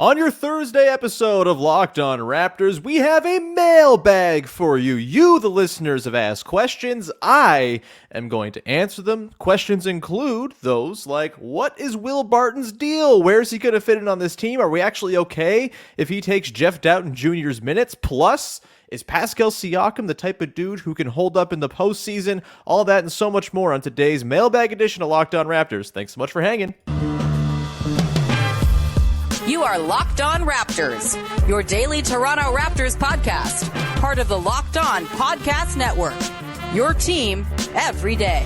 On your Thursday episode of Locked On Raptors, we have a mailbag for you. You, the listeners, have asked questions. I am going to answer them. Questions include those like, what is Will Barton's deal? Where's he going to fit in on this team? Are we actually okay if he takes Jeff Dowtin Jr.'s minutes? Plus, is Pascal Siakam the type of dude who can hold up in the postseason? All that and so much more on today's mailbag edition of Locked On Raptors. Thanks so much for hanging. You are Locked On Raptors, your daily Toronto Raptors podcast, part of the Locked On Podcast Network, your team every day.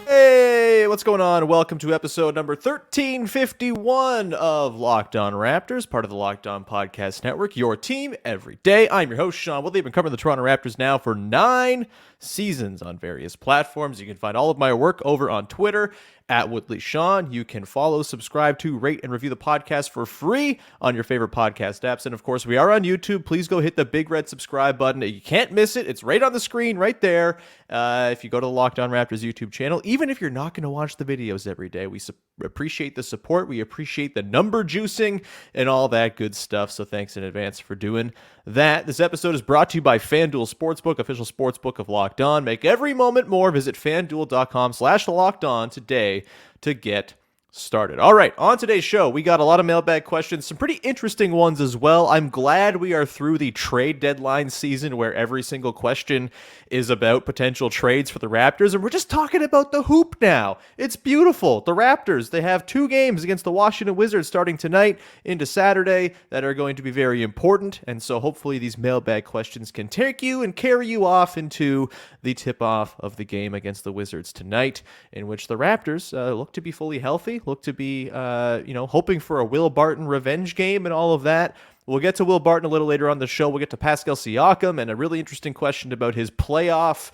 Hey, what's going on? Welcome to episode number 1351 of Locked On Raptors, part of the Locked On Podcast Network, your team every day. I'm your host, Sean Woodley. I've been covering the Toronto Raptors now for 9 seasons on various platforms. You can find all of my work over on Twitter at Woodley Sean. You can follow, subscribe to, rate, and review the podcast for free on your favorite podcast apps. And of course, we are on YouTube. Please go hit the big red subscribe button. You can't miss it. It's right on the screen right there. If you go to the Locked On Raptors YouTube channel, even if you're not going to watch the videos every day, we appreciate the support. We appreciate the number juicing and all that good stuff. So thanks in advance for doing that. This episode is brought to you by FanDuel Sportsbook, official sportsbook of Locked On. Make every moment more. Visit FanDuel.com/LockedOn today to get started. All right, on today's show, we got a lot of mailbag questions, some pretty interesting ones as well. I'm glad we are through the trade deadline season where every single question is about potential trades for the Raptors, and we're just talking about the hoop now. It's beautiful. The Raptors, they have 2 games against the Washington Wizards starting tonight into Saturday that are going to be very important, and so hopefully these mailbag questions can take you and carry you off into the tip-off of the game against the Wizards tonight, in which the Raptors look to be fully healthy, look to be, hoping for a Will Barton revenge game and all of that. We'll get to Will Barton a little later on the show. We'll get to Pascal Siakam and a really interesting question about his playoff,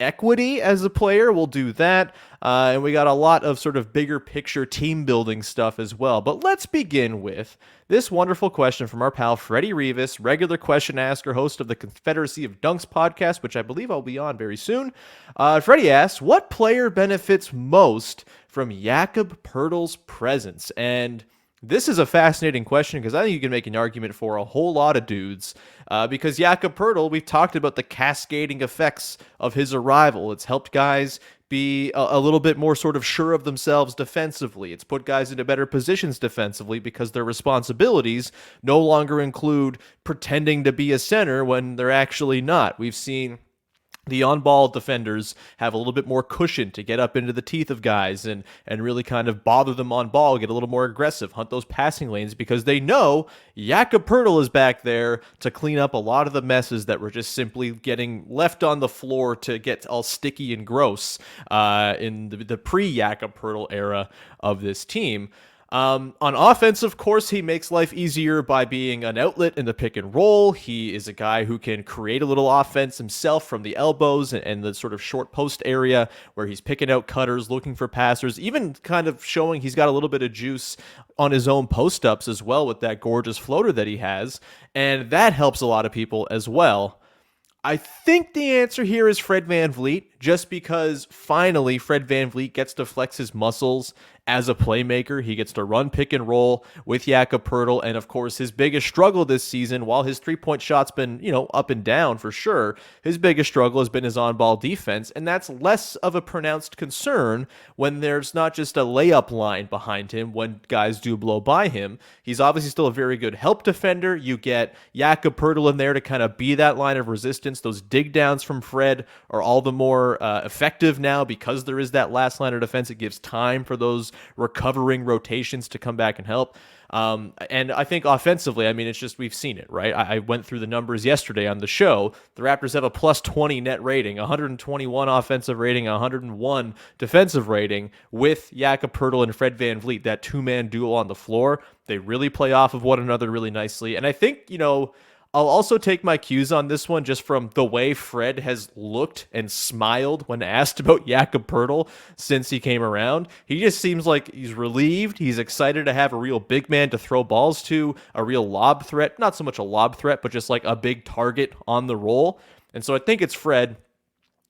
equity as a player. We'll do that. And we got a lot of sort of bigger picture team building stuff as well. But let's begin with this wonderful question from our pal Freddie Rivas, regular question asker, host of the Confederacy of Dunks podcast, which I believe I'll be on very soon. Freddie asks, what player benefits most from Jakob Poeltl's presence? And this is a fascinating question because I think you can make an argument for a whole lot of dudes because Jakob Poeltl, we've talked about the cascading effects of his arrival. It's helped guys be a little bit more sort of sure of themselves defensively. It's put guys into better positions defensively because their responsibilities no longer include pretending to be a center when they're actually not. We've seen the on-ball defenders have a little bit more cushion to get up into the teeth of guys and really kind of bother them on ball, get a little more aggressive, hunt those passing lanes because they know Jakob Poeltl is back there to clean up a lot of the messes that were just simply getting left on the floor to get all sticky and gross in the pre-Jakob Poeltl era of this team. On offense, of course, he makes life easier by being an outlet in the pick and roll. He is a guy who can create a little offense himself from the elbows and the sort of short post area where he's picking out cutters, looking for passers, even kind of showing he's got a little bit of juice on his own post-ups as well with that gorgeous floater that he has. And that helps a lot of people as well. I think the answer here is Fred VanVleet, just because finally Fred VanVleet gets to flex his muscles as a playmaker. He gets to run pick and roll with Jakob Poeltl, and of course his biggest struggle this season, while his three-point shot's been, up and down for sure, his biggest struggle has been his on-ball defense, and that's less of a pronounced concern when there's not just a layup line behind him when guys do blow by him. He's obviously still a very good help defender. You get Jakob Poeltl in there to kind of be that line of resistance. Those dig downs from Fred are all the more effective now because there is that last line of defense. It gives time for those recovering rotations to come back and help. And I think offensively, it's just, we've seen it, right? I went through the numbers yesterday on the show. The Raptors have a plus 20 net rating, 121 offensive rating, 101 defensive rating with Jakob Poeltl and Fred VanVleet, that 2-man duo on the floor. They really play off of one another really nicely. And I think, I'll also take my cues on this one just from the way Fred has looked and smiled when asked about Jakob Poeltl since he came around. He just seems like he's relieved. He's excited to have a real big man to throw balls to, a real lob threat. Not so much a lob threat, but just like a big target on the roll. And so I think it's Fred.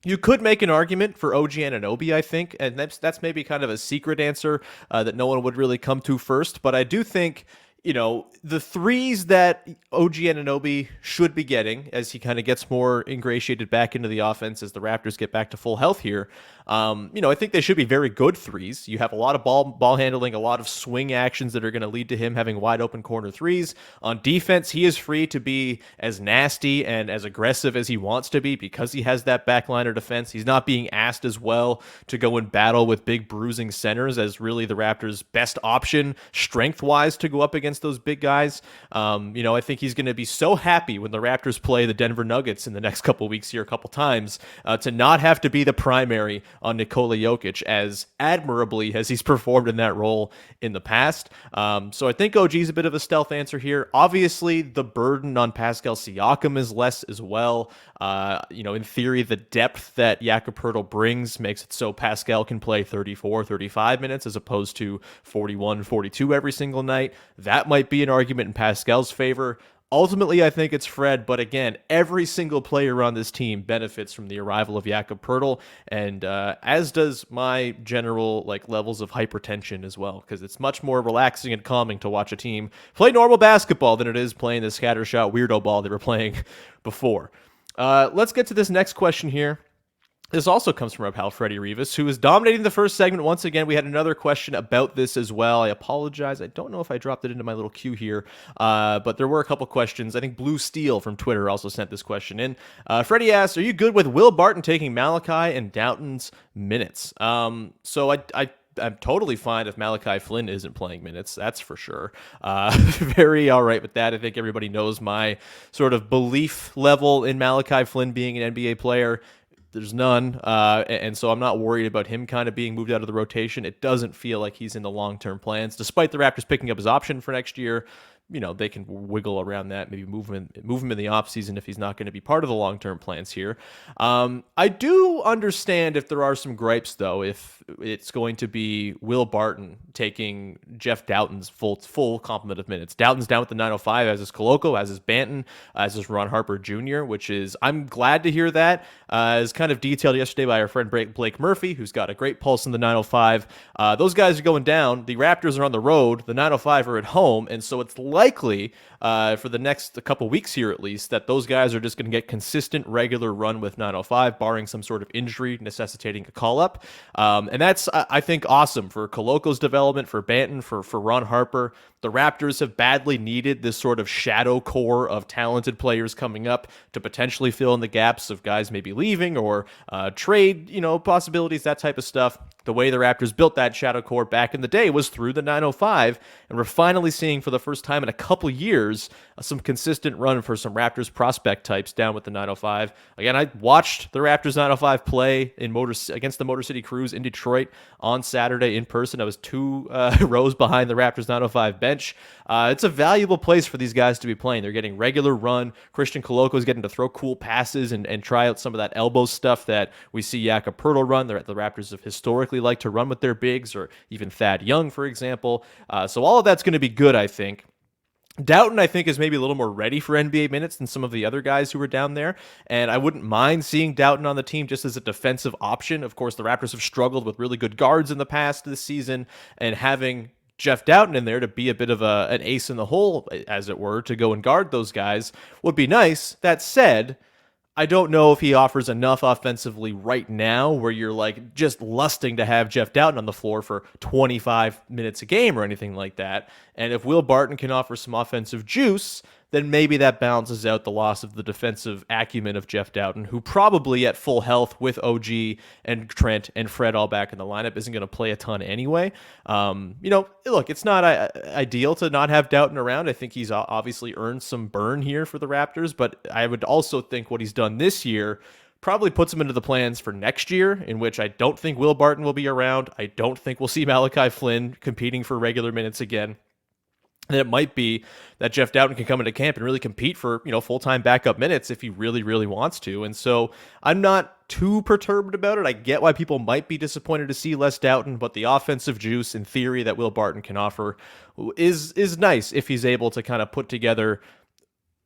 You could make an argument for OG Anunoby, I think, and that's maybe kind of a secret answer that no one would really come to first. But I do think, the threes that OG Anunoby should be getting as he kind of gets more ingratiated back into the offense as the Raptors get back to full health here. I think they should be very good threes. You have a lot of ball handling, a lot of swing actions that are going to lead to him having wide open corner threes. On defense, he is free to be as nasty and as aggressive as he wants to be because he has that backliner defense. He's not being asked as well to go and battle with big bruising centers as really the Raptors' best option strength-wise to go up against those big guys. I think he's going to be so happy when the Raptors play the Denver Nuggets in the next couple weeks here a couple times to not have to be the primary on Nikola Jokic as admirably as he's performed in that role in the past. So I think OG's a bit of a stealth answer here. Obviously, the burden on Pascal Siakam is less as well. In theory, the depth that Jakob Poeltl brings makes it so Pascal can play 34, 35 minutes as opposed to 41, 42 every single night. That might be an argument in Pascal's favor. Ultimately, I think it's Fred, but again, every single player on this team benefits from the arrival of Jakob Poeltl, and as does my general levels of hypertension as well, because it's much more relaxing and calming to watch a team play normal basketball than it is playing the scattershot weirdo ball they were playing before. Let's get to this next question here. This also comes from our pal Freddie Rivas, who is dominating the first segment once again. We had another question about this as well. I apologize. I don't know if I dropped it into my little queue here, but there were a couple questions. I think Blue Steel from Twitter also sent this question in. Freddie asks, are you good with Will Barton taking Malachi and Dowtin's minutes? So I'm totally fine if Malachi Flynn isn't playing minutes. That's for sure. Very all right with that. I think everybody knows my sort of belief level in Malachi Flynn being an NBA player. There's none, and so I'm not worried about him kind of being moved out of the rotation. It doesn't feel like he's in the long-term plans, despite the Raptors picking up his option for next year. They can wiggle around that, maybe move him in the offseason if he's not going to be part of the long-term plans here. I do understand if there are some gripes, though, if it's going to be Will Barton taking Jeff Dowtin's full complement of minutes. Dowtin's down with the 905, as is Koloko, as is Banton, as is Ron Harper Jr., which is, I'm glad to hear that. As kind of detailed yesterday by our friend Blake Murphy, who's got a great pulse in the 905. Those guys are going down. The Raptors are on the road. The 905 are at home, and so it's likely for the next couple weeks here at least that those guys are just going to get consistent regular run with 905, barring some sort of injury necessitating a call-up. And that's, I think, awesome for Koloko's development, for Banton, for Ron Harper. The Raptors have badly needed this sort of shadow core of talented players coming up to potentially fill in the gaps of guys maybe leaving or trade, possibilities, that type of stuff. The way the Raptors built that shadow core back in the day was through the 905, and we're finally seeing for the first time in a couple years some consistent run for some Raptors prospect types down with the 905. Again, I watched the Raptors 905 play against the Motor City Cruise in Detroit on Saturday in person. I was two rows behind the Raptors 905 bench. It's a valuable place for these guys to be playing. They're getting regular run. Christian Koloko is getting to throw cool passes and try out some of that elbow stuff that we see Jakob Poeltl run. The Raptors have historically like to run with their bigs, or even Thad Young, for example. So all of that's going to be good, I think. Dowtin, I think, is maybe a little more ready for NBA minutes than some of the other guys who were down there, and I wouldn't mind seeing Dowtin on the team just as a defensive option. Of course, the Raptors have struggled with really good guards in the past this season, and having Jeff Dowtin in there to be a bit of an ace in the hole, as it were, to go and guard those guys would be nice. That said, I don't know if he offers enough offensively right now where you're just lusting to have Jeff Dowtin on the floor for 25 minutes a game or anything like that. And if Will Barton can offer some offensive juice, then maybe that balances out the loss of the defensive acumen of Jeff Dowtin, who probably at full health with OG and Trent and Fred all back in the lineup isn't going to play a ton anyway. Look, it's not ideal to not have Dowtin around. I think he's obviously earned some burn here for the Raptors, but I would also think what he's done this year probably puts him into the plans for next year, in which I don't think Will Barton will be around. I don't think we'll see Malachi Flynn competing for regular minutes again. And it might be that Jeff Dowtin can come into camp and really compete for, full-time backup minutes if he really, really wants to. And so I'm not too perturbed about it. I get why people might be disappointed to see less Dowtin, but the offensive juice, in theory, that Will Barton can offer is nice if he's able to kind of put together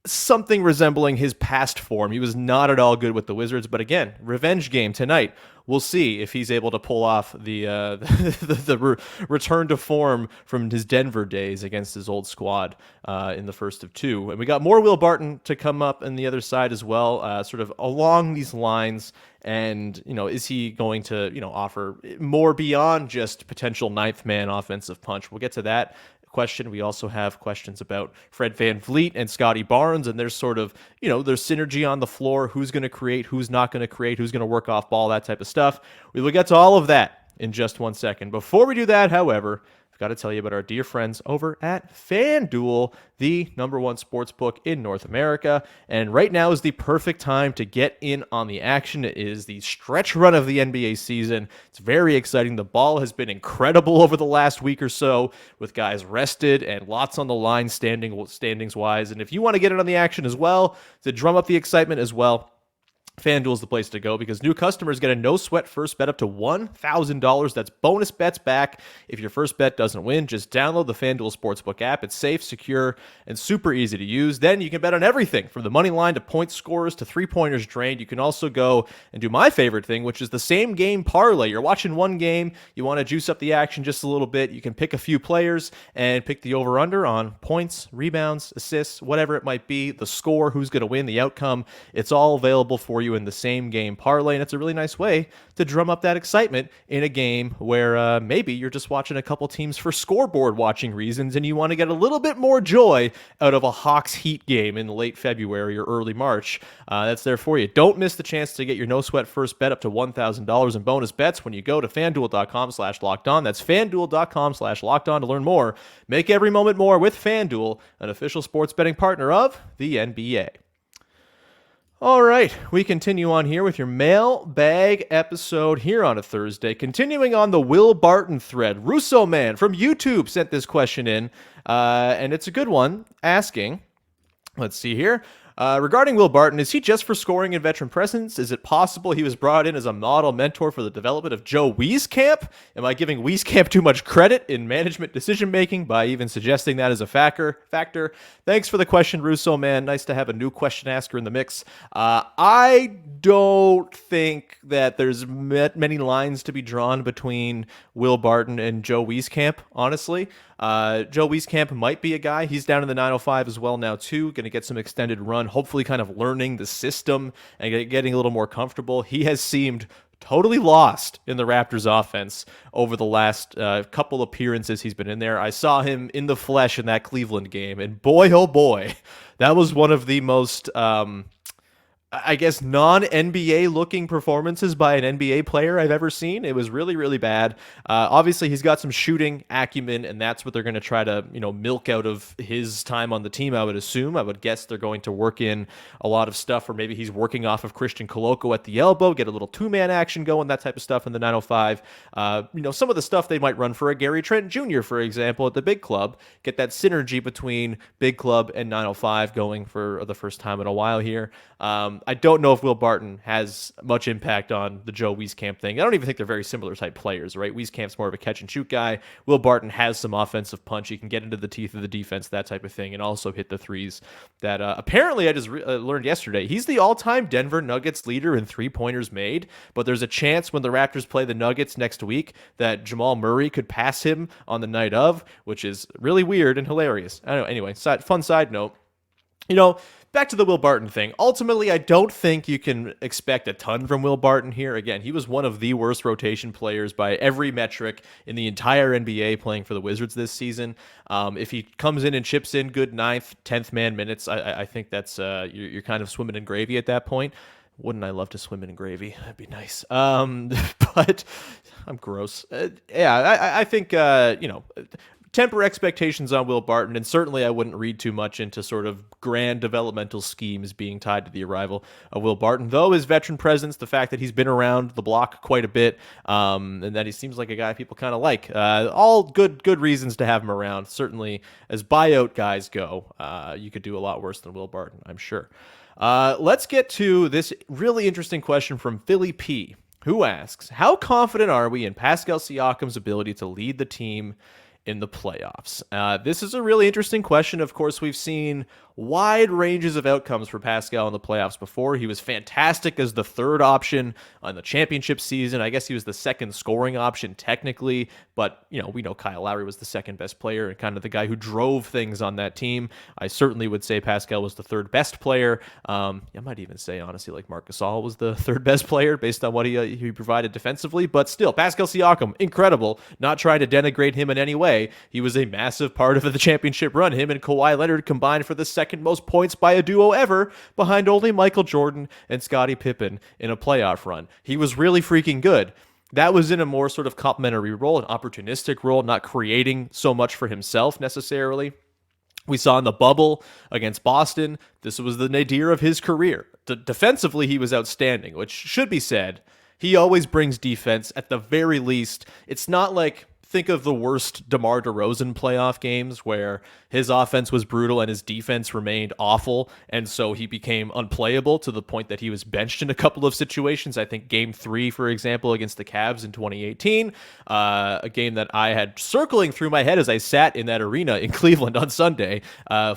something resembling his past form. He was not at all good with the Wizards, but again, revenge game tonight. We'll see if he's able to pull off the return to form from his Denver days against his old squad in the first of two. And we got more Will Barton to come up on the other side as well, sort of along these lines. And, is he going to, offer more beyond just potential ninth man offensive punch? We'll get to that question. We also have questions about Fred VanVleet and Scottie Barnes, and there's sort of, there's synergy on the floor, who's going to create, who's not going to create, who's going to work off ball, that type of stuff. We will get to all of that in just 1 second. Before we do that, however, got to tell you about our dear friends over at FanDuel, the #1 sports book in North America. And right now is the perfect time to get in on the action. It is the stretch run of the NBA season. It's very exciting. The ball has been incredible over the last week or so, with guys rested and lots on the line standings-wise. And if you want to get in on the action as well, to drum up the excitement as well, FanDuel is the place to go, because new customers get a no-sweat first bet up to $1,000. That's bonus bets back if your first bet doesn't win. Just download the FanDuel Sportsbook app. It's safe, secure, and super easy to use. Then you can bet on everything from the money line to point scorers to three-pointers drained. You can also go and do my favorite thing, which is the same game parlay. You're watching one game, you want to juice up the action just a little bit. You can pick a few players and pick the over-under on points, rebounds, assists, whatever it might be, the score, who's going to win, the outcome. It's all available for you in the same game parlay, and it's a really nice way to drum up that excitement in a game where maybe you're just watching a couple teams for scoreboard watching reasons, and you want to get a little bit more joy out of a Hawks Heat game in late February or early March. That's there for you. Don't miss the chance to get your no sweat first bet up to $1,000 in bonus bets when you go to FanDuel.com/lockedon. That's FanDuel.com/lockedon to learn more. Make every moment more with FanDuel, an official sports betting partner of the NBA. All right, we continue on here with your mailbag episode here on a Thursday. Continuing on the Will Barton thread, Russo Man from YouTube sent this question in, and it's a good one, asking, let's see here, regarding Will Barton, is he just for scoring and veteran presence? Is it possible he was brought in as a model mentor for the development of Joe Wieskamp? Am I giving Wieskamp too much credit in management decision-making by even suggesting that as a factor? Thanks for the question, Russo Man. Nice to have a new question asker in the mix. I don't think that there's many lines to be drawn between Will Barton and Joe Wieskamp, honestly. Joe Wieskamp might be a guy. He's down in the 905 as well now, too. Going to get some extended run, hopefully kind of learning the system and getting a little more comfortable. He has seemed totally lost in the Raptors offense over the last couple appearances he's been in there. I saw him in the flesh in that Cleveland game, and boy, oh boy, that was one of the most I guess, non-NBA looking performances by an NBA player I've ever seen. It was really, really bad. Obviously, he's got some shooting acumen, and that's what they're going to try to, milk out of his time on the team, I would assume. I would guess they're going to work in a lot of stuff, or maybe he's working off of Christian Koloko at the elbow, get a little two-man action going, that type of stuff in the 905. Some of the stuff they might run for a Gary Trent Jr., for example, at the big club. Get that synergy between big club and 905 going for the first time in a while here. I don't know if Will Barton has much impact on the Joe Wieskamp thing. I don't even think they're very similar type players, right? Wieskamp's more of a catch-and-shoot guy. Will Barton has some offensive punch. He can get into the teeth of the defense, that type of thing, and also hit the threes that apparently I just learned yesterday. He's the all-time Denver Nuggets leader in three-pointers made, but there's a chance when the Raptors play the Nuggets next week that Jamal Murray could pass him on the night of, which is really weird and hilarious. I don't know. Anyway, fun side note. Back to the Will Barton thing. Ultimately, I don't think you can expect a ton from Will Barton here. Again, he was one of the worst rotation players by every metric in the entire NBA playing for the Wizards this season. If he comes in and chips in good 9th, 10th man minutes, I think that's you're kind of swimming in gravy at that point. Wouldn't I love to swim in gravy? That'd be nice. But I'm gross. I think, temper expectations on Will Barton, and certainly I wouldn't read too much into sort of grand developmental schemes being tied to the arrival of Will Barton, though his veteran presence, the fact that he's been around the block quite a bit, and that he seems like a guy people kind of like. All good reasons to have him around. Certainly, as buyout guys go, you could do a lot worse than Will Barton, I'm sure. Let's get to this really interesting question from Philly P, who asks, how confident are we in Pascal Siakam's ability to lead the team in the playoffs? This is a really interesting question. Of course, we've seen wide ranges of outcomes for Pascal in the playoffs before. He was fantastic as the third option on the championship season. I guess he was the second scoring option technically, but we know Kyle Lowry was the second best player and kind of the guy who drove things on that team. I certainly would say Pascal was the third best player. I might even say, honestly, like Marc Gasol was the third best player based on what he provided defensively, but still, Pascal Siakam, incredible. Not trying to denigrate him in any way. He was a massive part of the championship run. Him and Kawhi Leonard combined for the second most points by a duo ever, behind only Michael Jordan and Scottie Pippen in a playoff run. He was really freaking good. That was in a more sort of complimentary role, an opportunistic role, not creating so much for himself necessarily. We saw in the bubble against Boston, this was the nadir of his career. Defensively, he was outstanding, which should be said. He always brings defense at the very least. It's not like, think of the worst DeMar DeRozan playoff games where his offense was brutal and his defense remained awful, and so he became unplayable to the point that he was benched in a couple of situations. I think Game 3, for example, against the Cavs in 2018, a game that I had circling through my head as I sat in that arena in Cleveland on Sunday,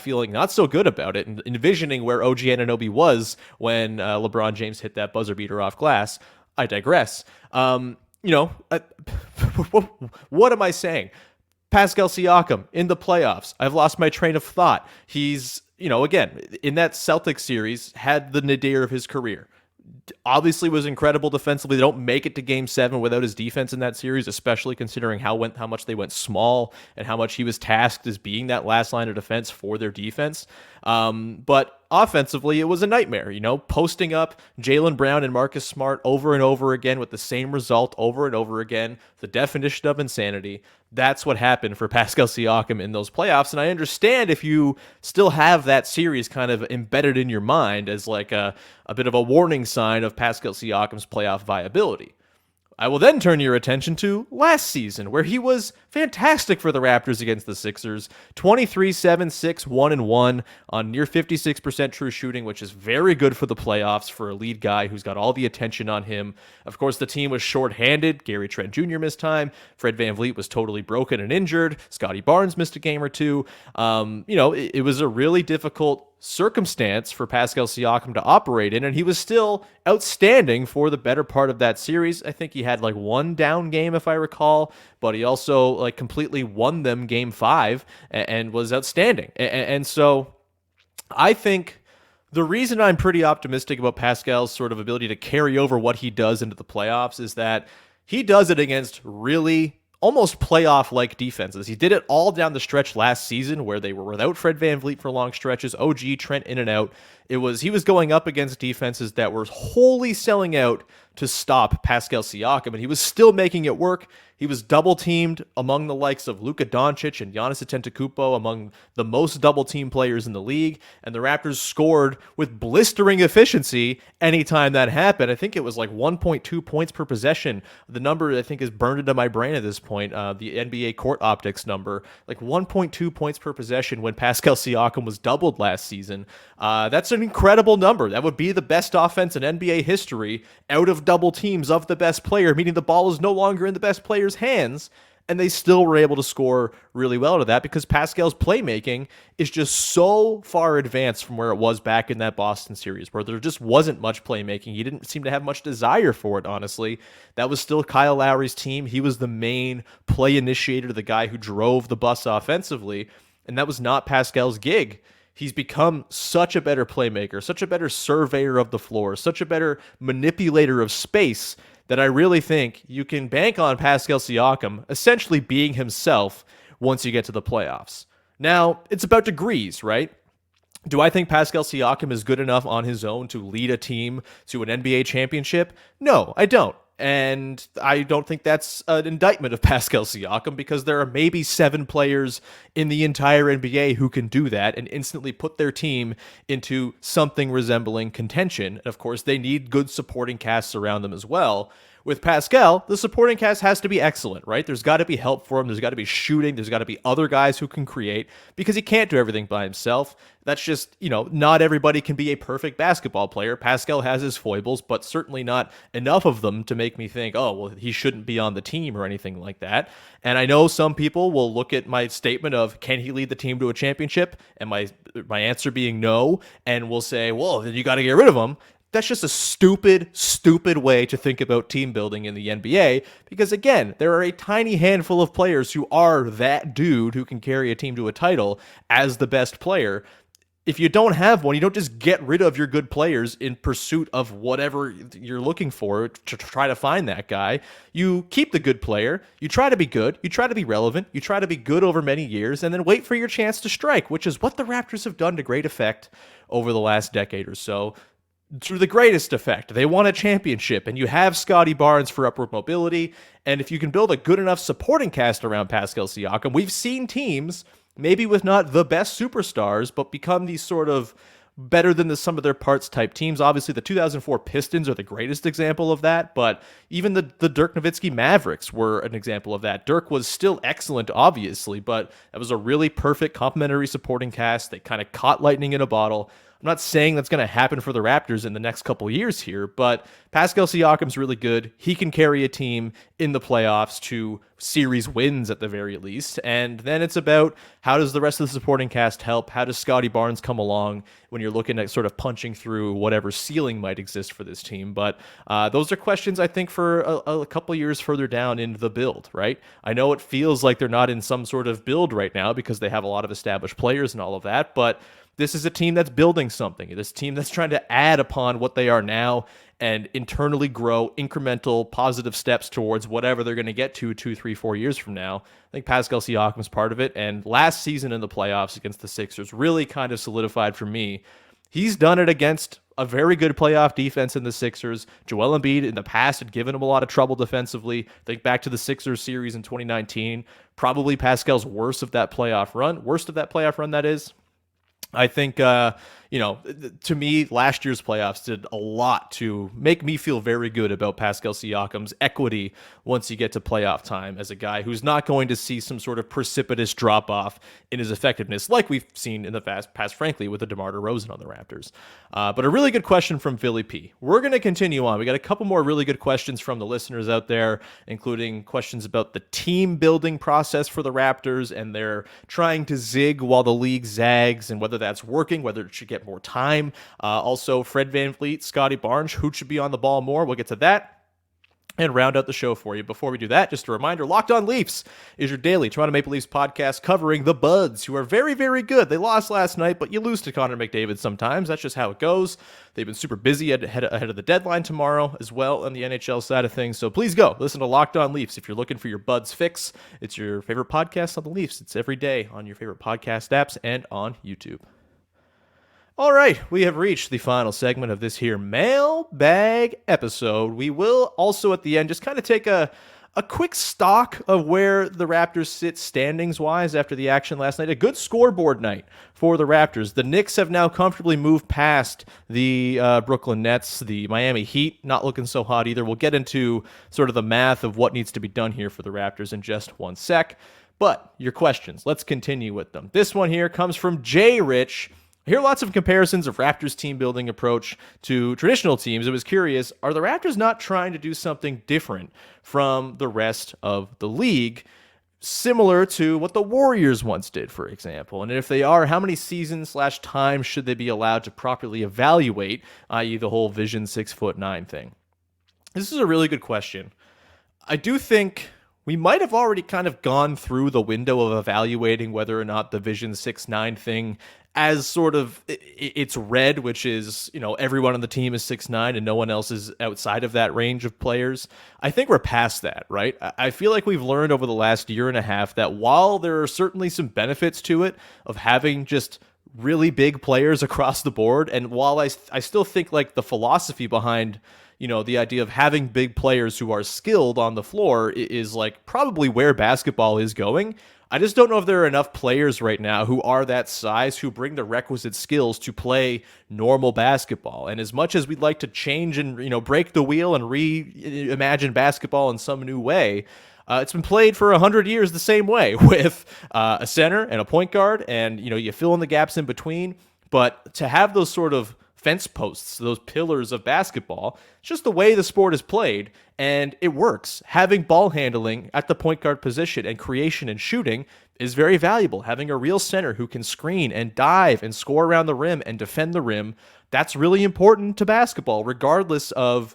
feeling not so good about it and envisioning where OG Anunoby was when LeBron James hit that buzzer beater off glass. I digress. What am I saying? Pascal Siakam in the playoffs. I've lost my train of thought. He's, again, in that Celtics series, had the nadir of his career. Obviously was incredible defensively. They don't make it to Game 7 without his defense in that series, especially considering how much they went small and how much he was tasked as being that last line of defense for their defense. But offensively, it was a nightmare, posting up Jaylen Brown and Marcus Smart over and over again with the same result over and over again, the definition of insanity. That's what happened for Pascal Siakam in those playoffs. And I understand if you still have that series kind of embedded in your mind as like a bit of a warning sign of Pascal Siakam's playoff viability. I will then turn your attention to last season, where he was fantastic for the Raptors against the Sixers. 23-7, 6-1-1 on near 56% true shooting, which is very good for the playoffs for a lead guy who's got all the attention on him. Of course, the team was shorthanded. Gary Trent Jr. missed time. Fred VanVleet was totally broken and injured. Scottie Barnes missed a game or two. It was a really difficult circumstance for Pascal Siakam to operate in, and he was still outstanding for the better part of that series. I think he had like one down game, if I recall, but he also completely won them Game 5 and was outstanding. And so I think the reason I'm pretty optimistic about Pascal's sort of ability to carry over what he does into the playoffs is that he does it against really almost playoff-like defenses. He did it all down the stretch last season where they were without Fred VanVleet for long stretches, OG, Trent in and out. He was going up against defenses that were wholly selling out to stop Pascal Siakam, and he was still making it work. He was double-teamed among the likes of Luka Doncic and Giannis Antetokounmpo, among the most double-team players in the league, and the Raptors scored with blistering efficiency anytime that happened. I think it was like 1.2 points per possession. The number, I think, is burned into my brain at this point, the NBA court optics number, like 1.2 points per possession when Pascal Siakam was doubled last season. That's an incredible number. That would be the best offense in NBA history out of double teams of the best player, meaning the ball is no longer in the best player's hands, and they still were able to score really well to that because Pascal's playmaking is just so far advanced from where it was back in that Boston series, where there just wasn't much playmaking. He didn't seem to have much desire for it, honestly. That was still Kyle Lowry's team. He was the main play initiator, the guy who drove the bus offensively, and that was not Pascal's gig. He's become such a better playmaker, such a better surveyor of the floor, such a better manipulator of space that I really think you can bank on Pascal Siakam essentially being himself once you get to the playoffs. Now, it's about degrees, right? Do I think Pascal Siakam is good enough on his own to lead a team to an NBA championship? No, I don't. And I don't think that's an indictment of Pascal Siakam because there are maybe 7 players in the entire NBA who can do that and instantly put their team into something resembling contention. And of course, they need good supporting casts around them as well. With Pascal, the supporting cast has to be excellent, right? There's got to be help for him. There's got to be shooting. There's got to be other guys who can create because he can't do everything by himself. That's just, not everybody can be a perfect basketball player. Pascal has his foibles, but certainly not enough of them to make me think, oh, well, he shouldn't be on the team or anything like that. And I know some people will look at my statement of, can he lead the team to a championship? And my answer being no, and will say, well, then you got to get rid of him. That's just a stupid way to think about team building in the NBA because, again, there are a tiny handful of players who are that dude who can carry a team to a title as the best player. If you don't have one, you don't just get rid of your good players in pursuit of whatever you're looking for to try to find that guy. You keep the good player, you try to be good, you try to be relevant, you try to be good over many years, and then wait for your chance to strike, which is what the Raptors have done to great effect over the last decade or so. To the greatest effect. They won a championship, and you have Scottie Barnes for upward mobility, and if you can build a good enough supporting cast around Pascal Siakam, we've seen teams, maybe with not the best superstars, but become these sort of better than the sum of their parts type teams. Obviously, the 2004 Pistons are the greatest example of that, but even the Dirk Nowitzki Mavericks were an example of that. Dirk was still excellent, obviously, but it was a really perfect complementary supporting cast. They kind of caught lightning in a bottle. I'm not saying that's going to happen for the Raptors in the next couple years here, but Pascal Siakam's really good. He can carry a team in the playoffs to series wins at the very least. And then it's about how does the rest of the supporting cast help? How does Scottie Barnes come along when you're looking at sort of punching through whatever ceiling might exist for this team? But those are questions, I think, for a couple years further down in the build, right? I know it feels like they're not in some sort of build right now because they have a lot of established players and all of that, but this is a team that's building something. This team that's trying to add upon what they are now and internally grow incremental positive steps towards whatever they're going to get to 2, 3, 4 years from now. I think Pascal Siakam is part of it. And last season in the playoffs against the Sixers really kind of solidified for me. He's done it against a very good playoff defense in the Sixers. Joel Embiid in the past had given him a lot of trouble defensively. Think back to the Sixers series in 2019. Probably Pascal's worst of that playoff run, that is. I think, to me, last year's playoffs did a lot to make me feel very good about Pascal Siakam's equity once you get to playoff time as a guy who's not going to see some sort of precipitous drop-off in his effectiveness like we've seen in the past, frankly, with the DeMar DeRozan on the Raptors. But a really good question from Philly P. We're going to continue on. We got a couple more really good questions from the listeners out there, including questions about the team-building process for the Raptors, and they're trying to zig while the league zags, and whether that's working, whether it should get more time. Also, Fred VanVleet, Scottie Barnes, who should be on the ball more. We'll get to that and round out the show for you. Before we do that, just a reminder, Locked On Leafs is your daily Toronto Maple Leafs podcast covering the Buds, who are very, very good. They lost last night, but you lose to Connor McDavid sometimes. That's just how it goes. They've been super busy ahead of the deadline tomorrow as well on the NHL side of things. So please go listen to Locked On Leafs if you're looking for your Buds fix. It's your favorite podcast on the Leafs. It's every day on your favorite podcast apps and on YouTube. All right, we have reached the final segment of this here mailbag episode. We will also at the end just kind of take a quick stock of where the Raptors sit standings-wise after the action last night. A good scoreboard night for the Raptors. The Knicks have now comfortably moved past the Brooklyn Nets. The Miami Heat not looking so hot either. We'll get into sort of the math of what needs to be done here for the Raptors in just one sec. But your questions, let's continue with them. This one here comes from Jay Rich. I hear lots of comparisons of Raptors' team-building approach to traditional teams. I was curious, are the Raptors not trying to do something different from the rest of the league, similar to what the Warriors once did, for example? And if they are, how many seasons/times should they be allowed to properly evaluate, i.e. the whole Vision 6'9" thing? This is a really good question. I do think we might have already kind of gone through the window of evaluating whether or not the Vision 6'9" thing as sort of it's red, which is, everyone on the team is 6'9" and no one else is outside of that range of players. I think we're past that, right? I feel like we've learned over the last year and a half that while there are certainly some benefits to it of having just really big players across the board, and while I still think like the philosophy behind the idea of having big players who are skilled on the floor is like probably where basketball is going. I just don't know if there are enough players right now who are that size, who bring the requisite skills to play normal basketball. And as much as we'd like to change and, break the wheel and reimagine basketball in some new way, it's been played for 100 years the same way with a center and a point guard, and, you fill in the gaps in between. But to have those sort of fence posts, those pillars of basketball, it's just the way the sport is played, and it works. Having ball handling at the point guard position and creation and shooting is very valuable. Having a real center who can screen and dive and score around the rim and defend the rim, that's really important to basketball, regardless of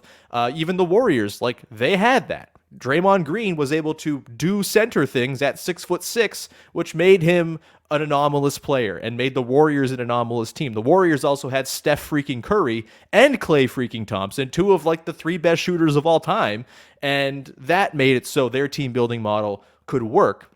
even the Warriors. Like, they had that. Draymond Green was able to do center things at 6'6", which made him an anomalous player and made the Warriors an anomalous team. The Warriors also had Steph freaking Curry and Klay freaking Thompson, two of like the three best shooters of all time, and that made it so their team building model could work.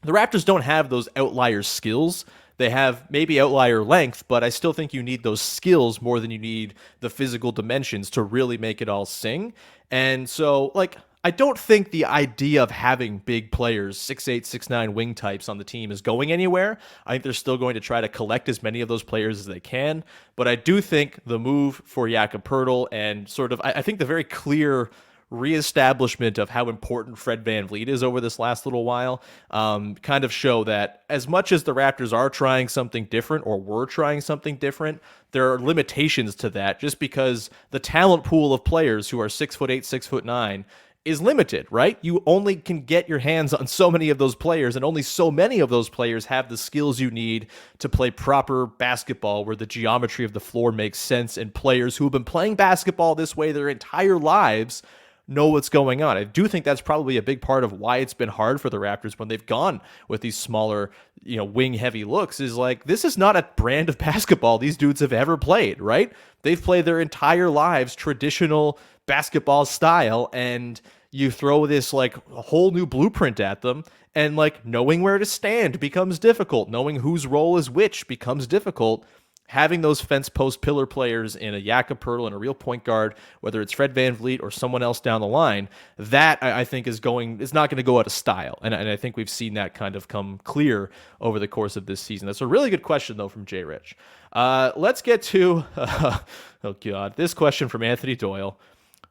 The Raptors don't have those outlier skills. They have maybe outlier length, but I still think you need those skills more than you need the physical dimensions to really make it all sing. And so, like, I don't think the idea of having big players, 6'8", 6'9" wing types on the team is going anywhere. I think they're still going to try to collect as many of those players as they can. But I do think the move for Jakob Poeltl and sort of, I think the very clear reestablishment of how important Fred VanVleet is over this last little while kind of show that as much as the Raptors are trying something different or were trying something different, there are limitations to that just because the talent pool of players who are 6'8", 6'9", is limited, right? You only can get your hands on so many of those players, and only so many of those players have the skills you need to play proper basketball where the geometry of the floor makes sense, and players who have been playing basketball this way their entire lives know what's going on. I do think that's probably a big part of why it's been hard for the Raptors when they've gone with these smaller, wing heavy looks, is like, this is not a brand of basketball these dudes have ever played, right? They've played their entire lives traditional basketball style, and you throw this like a whole new blueprint at them, and like knowing where to stand becomes difficult. Knowing whose role is which becomes difficult. Having those fence post pillar players in a Jakob Poeltl and a real point guard, whether it's Fred VanVleet or someone else down the line, that I think is not going to go out of style. And I think we've seen that kind of come clear over the course of this season. That's a really good question, though, from Jay Rich. Let's get to, oh God, this question from Anthony Doyle.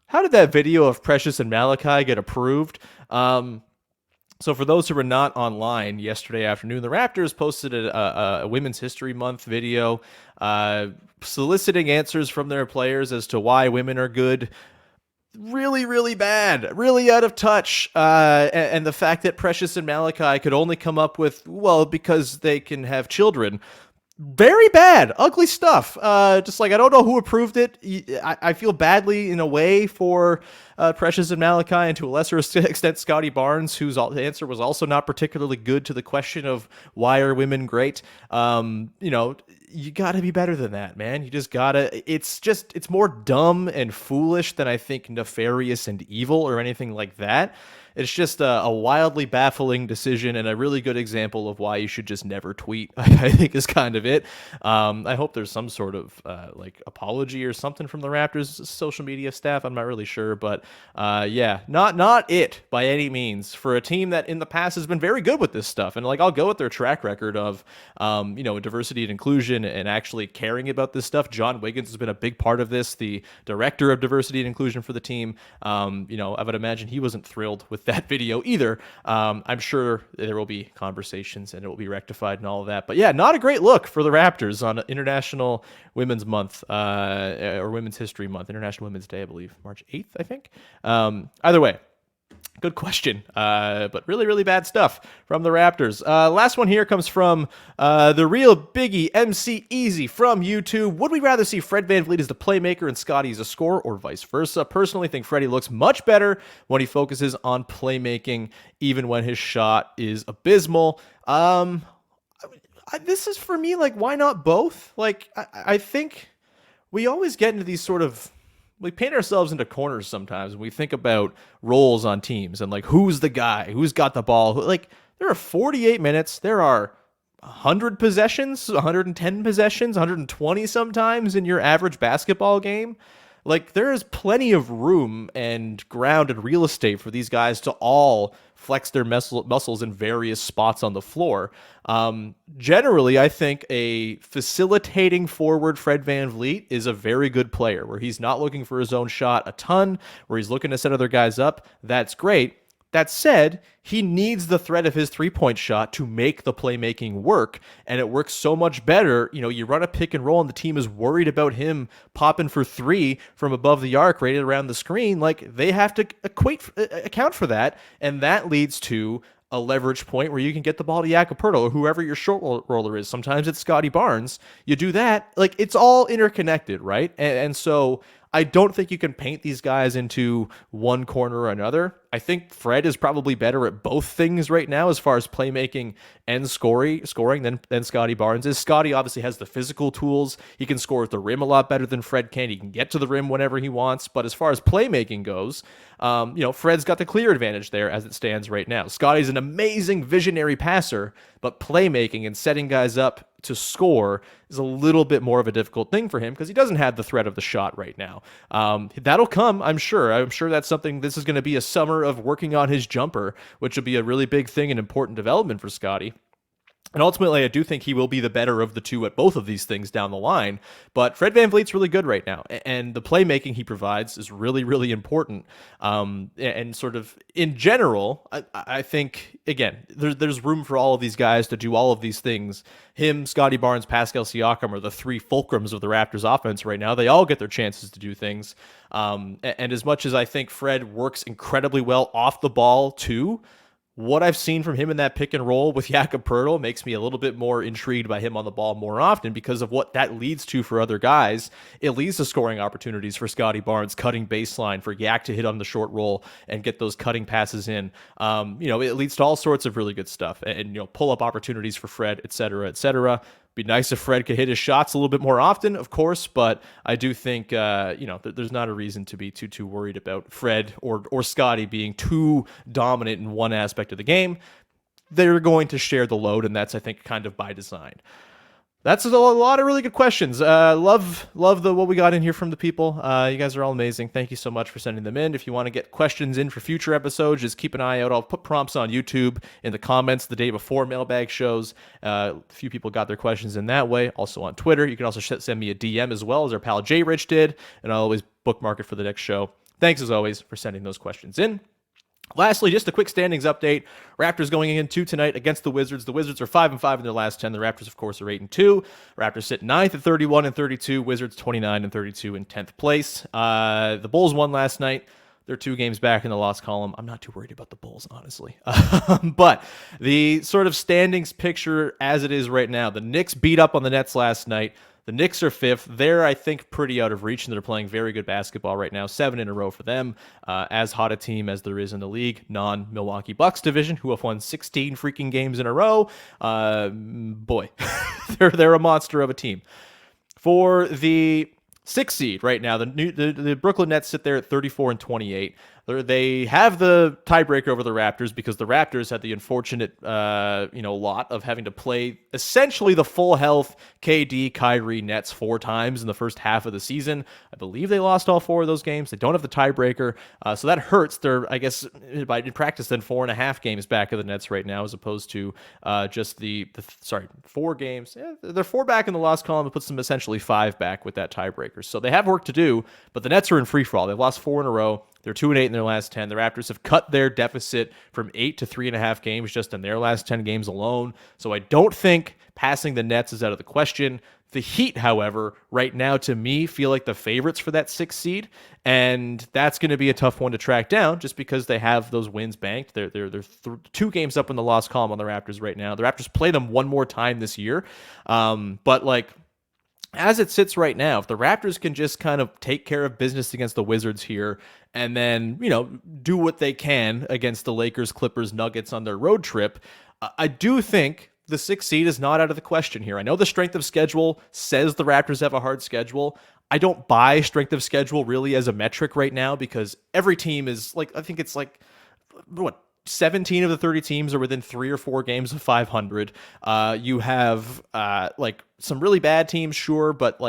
How did that video of Precious and Malachi get approved? So for those who were not online yesterday afternoon, the Raptors posted a Women's History Month video soliciting answers from their players as to why women are good. Really, really bad, really out of touch. And the fact that Precious and Malachi could only come up with, well, because they can have children. Very bad, ugly stuff. Just like, I don't know who approved it. I feel badly in a way for Precious and Malachi, and to a lesser extent Scottie Barnes, whose answer was also not particularly good to the question of why are women great. You gotta be better than that, man. You just gotta, it's more dumb and foolish than I think nefarious and evil or anything like that. It's just a wildly baffling decision and a really good example of why you should just never tweet, I think is kind of it. I hope there's some sort of apology or something from the Raptors social media staff. I'm not really sure, but not it by any means for a team that in the past has been very good with this stuff. And I'll go with their track record of, diversity and inclusion and actually caring about this stuff. John Wiggins has been a big part of this, the director of diversity and inclusion for the team. I would imagine he wasn't thrilled with that video either. I'm sure there will be conversations and it will be rectified and all of that. But yeah, not a great look for the Raptors on International Women's Month or Women's History Month, International Women's Day, I believe, March 8th, I think. Either way, good question, but really, really bad stuff from the Raptors. Last one here comes from the real biggie, MC Easy from YouTube. Would we rather see Fred VanVleet as the playmaker and Scottie as a scorer, or vice versa? Personally, think Freddie looks much better when he focuses on playmaking, even when his shot is abysmal. This is for me, why not both? I think we always get into these sort of, we paint ourselves into corners sometimes when we think about roles on teams and who's the guy, who's got the ball. There are 48 minutes. There are 100 possessions, 110 possessions, 120 sometimes in your average basketball game. Like, there is plenty of room and ground and real estate for these guys to all flex their muscles in various spots on the floor. Generally, I think a facilitating forward Fred VanVleet is a very good player, where he's not looking for his own shot a ton, where he's looking to set other guys up. That's great. That said, he needs the threat of his three-point shot to make the playmaking work, and it works so much better. You know, you run a pick and roll, and the team is worried about him popping for three from above the arc, right around the screen. Like, they have to account for that, and that leads to a leverage point where you can get the ball to Jakob Poeltl or whoever your short roller is. Sometimes it's Scottie Barnes. You do that, like, it's all interconnected, right? And so I don't think you can paint these guys into one corner or another. I think Fred is probably better at both things right now as far as playmaking and scoring than Scottie Barnes is. Scottie obviously has the physical tools. He can score at the rim a lot better than Fred can. He can get to the rim whenever he wants. But as far as playmaking goes, Fred's got the clear advantage there as it stands right now. Scottie's an amazing visionary passer, but playmaking and setting guys up to score is a little bit more of a difficult thing for him because he doesn't have the threat of the shot right now. That'll come, I'm sure. I'm sure that's something. This is going to be a summer of working on his jumper, which will be a really big thing and important development for Scottie. And ultimately, I do think he will be the better of the two at both of these things down the line. But Fred VanVleet's really good right now. And the playmaking he provides is really, really important. And sort of in general, I think, again, there's room for all of these guys to do all of these things. Him, Scottie Barnes, Pascal Siakam are the three fulcrums of the Raptors offense right now. They all get their chances to do things. And as much as I think Fred works incredibly well off the ball too, what I've seen from him in that pick and roll with Jakob Poeltl makes me a little bit more intrigued by him on the ball more often because of what that leads to for other guys. It leads to scoring opportunities for Scottie Barnes, cutting baseline, for Yak to hit on the short roll and get those cutting passes in. It leads to all sorts of really good stuff and pull-up opportunities for Fred, et cetera, et cetera. Be nice if Fred could hit his shots a little bit more often, of course, but I do think there's not a reason to be too worried about Fred or Scottie being too dominant in one aspect of the game. They're going to share the load, and that's, I think, kind of by design. That's a lot of really good questions. Love what we got in here from the people. You guys are all amazing. Thank you so much for sending them in. If you want to get questions in for future episodes, just keep an eye out. I'll put prompts on YouTube in the comments the day before mailbag shows. A few people got their questions in that way. Also on Twitter. You can also send me a DM as well, as our pal Jay Rich did, and I'll always bookmark it for the next show. Thanks as always for sending those questions in. Lastly, just a quick standings update. Raptors going into tonight against the Wizards. The Wizards are 5-5 in their last 10. The Raptors, of course, are 8-2. Raptors sit 9th at 31-32. Wizards 29-32 in 10th place. The Bulls won last night. They're 2 games back in the loss column. I'm not too worried about the Bulls, honestly. But the sort of standings picture as it is right now, the Knicks beat up on the Nets last night. The Knicks are 5th. They're, I think, pretty out of reach, and they're playing very good basketball right now. 7 in a row for them. As hot a team as there is in the league. Non-Milwaukee Bucks division, who have won 16 freaking games in a row. Boy, they're a monster of a team. For the 6th seed right now, the Brooklyn Nets sit there at 34-28. They have the tiebreaker over the Raptors because the Raptors had the unfortunate, lot of having to play essentially the full health KD, Kyrie Nets 4 times in the first half of the season. I believe they lost all 4 of those games. They don't have the tiebreaker, so that hurts. They're, I guess, in practice, then 4.5 games back of the Nets right now, as opposed to just 4 games. Yeah, they're 4 back in the loss column. It puts them essentially 5 back with that tiebreaker. So they have work to do, but the Nets are in free fall. They've lost 4 in a row. They're 2-8 in their last 10. The Raptors have cut their deficit from 8 to 3.5 games just in their last 10 games alone. So I don't think passing the Nets is out of the question. The Heat, however, right now to me feel like the favorites for that 6th seed, and that's going to be a tough one to track down just because they have those wins banked. They're 2 games up in the loss column on the Raptors right now. The Raptors play them one more time this year, but as it sits right now, if the Raptors can just kind of take care of business against the Wizards here and then, do what they can against the Lakers, Clippers, Nuggets on their road trip, I do think the 6th seed is not out of the question here. I know the strength of schedule says the Raptors have a hard schedule. I don't buy strength of schedule really as a metric right now because every team is I think it's 17 of the 30 teams are within 3 or 4 games of 500. You have some really bad teams, sure, but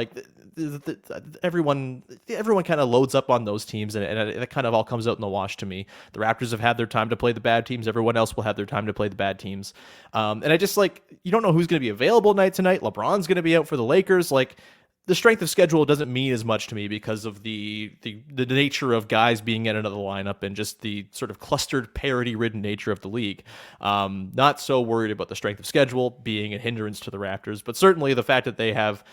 everyone kind of loads up on those teams, and it kind of all comes out in the wash to me. The Raptors have had their time to play the bad teams. Everyone else will have their time to play the bad teams. And I just you don't know who's going to be available night to night. LeBron's going to be out for the Lakers. The strength of schedule doesn't mean as much to me because of the nature of guys being in another lineup and just the sort of clustered, parity-ridden nature of the league. Not so worried about the strength of schedule being a hindrance to the Raptors, but certainly the fact that they have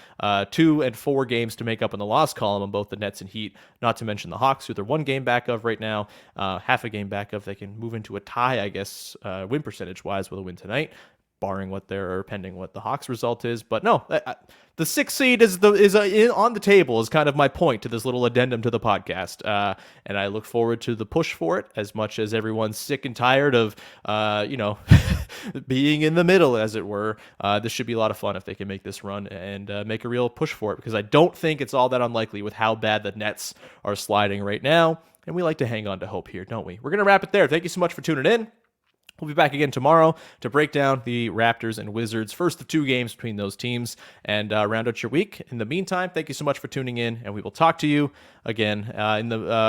2 and 4 games to make up in the loss column on both the Nets and Heat, not to mention the Hawks, who they're 1 game back of right now, half a game back of. They can move into a tie, I guess, win percentage-wise with a win tonight, barring pending what the Hawks result is. But no, the 6th seed is on the table is kind of my point to this little addendum to the podcast. And I look forward to the push for it as much as everyone's sick and tired of, being in the middle, as it were. This should be a lot of fun if they can make this run and make a real push for it, because I don't think it's all that unlikely with how bad the Nets are sliding right now. And we like to hang on to hope here, don't we? We're going to wrap it there. Thank you so much for tuning in. We'll be back again tomorrow to break down the Raptors and Wizards, first of 2 games between those teams, and round out your week. In the meantime, thank you so much for tuning in, and we will talk to you again.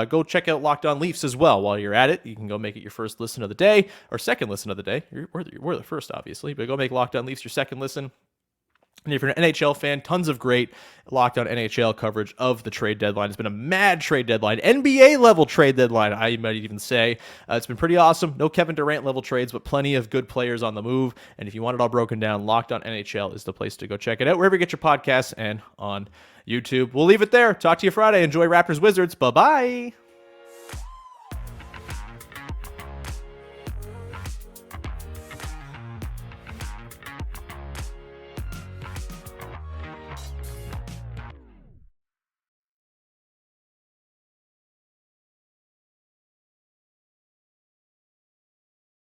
Go check out Locked On Leafs as well while you're at it. You can go make it your first listen of the day, or second listen of the day. We're the first, obviously, but go make Locked On Leafs your second listen. And if you're an NHL fan, tons of great Locked On NHL coverage of the trade deadline. It's been a mad trade deadline, NBA-level trade deadline, I might even say. It's been pretty awesome. No Kevin Durant-level trades, but plenty of good players on the move. And if you want it all broken down, Locked On NHL is the place to go check it out, wherever you get your podcasts and on YouTube. We'll leave it there. Talk to you Friday. Enjoy Raptors Wizards. Bye-bye.